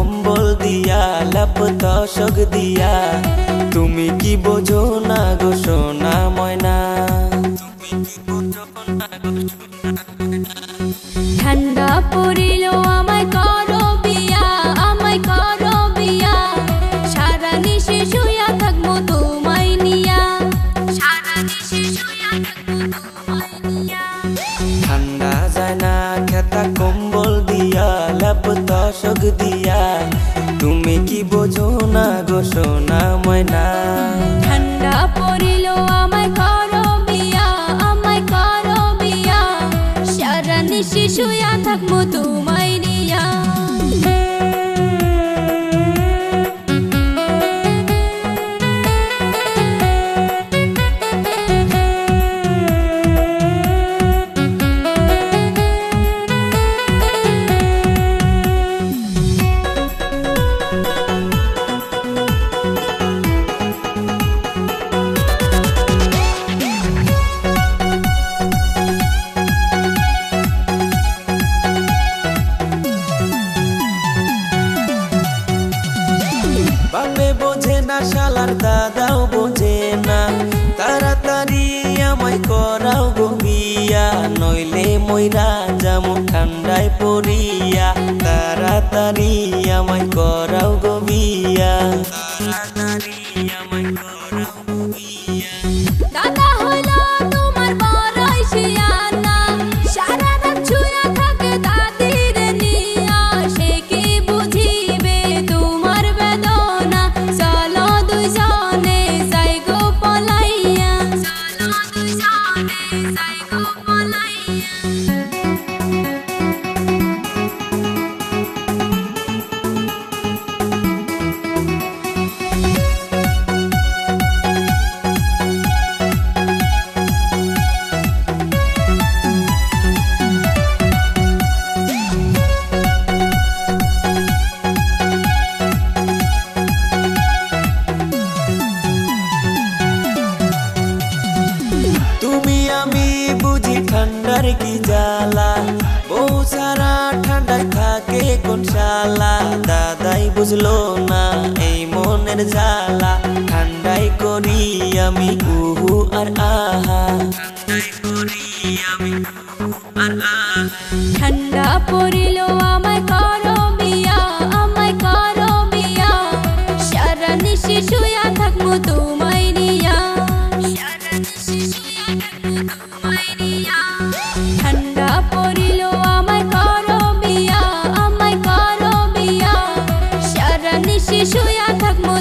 কম্বল দিয়া লাপ তশক দিয়া তুমি কি বোঝো না গো সোনা ময়না ঠান্ডা পড়িল আমায় করো বিয়া সারা নিশে শুয়া থাকবো তোমায় নিয়া ঠান্ডা যায় না খেতা কম্বল দিয়া লাপ তশক দিয়া তুমি কি বোঝো না গো সোনা ময়না ঠান্ডা পড়িল আমায় করো বিয়া সারা নিশে শুয়া থাকবো তোমায় নিয়া বাপে বোঝে না শালার দাদাও বোঝে না তাড়াতাড়ি আমায় করাও গো বিয়া নইলে মইরা যামু ঠান্ডায় পড়িয়া তাড়াতাড়ি আমায় করাও গো বিয়া দাদা হইলো তোমার বড়ই শিয়ানা সারা রাত শুয়া থাকে দাদির নিয়া সে কি বুঝিবে তোমার বেদনা চলো দুইজনে যাই গো পলাইয়া তুমি আমি বুঝি ঠান্ডার কি জ্বালা বউ সারা ঠান্ডায় থাকে কোন শালা দাদাই বুঝলো না এই মনের জ্বালা ঠান্ডায় করি আমি উহু আর আহা ঠান্ডা পড়িল আমায় করো বিয়া সারা নিশে শুয়া থাকবো তোমায় নিয়া ঠান্ডা পড়িল আমায় করো বিয়া সারা নিশে শুয়া থাকবো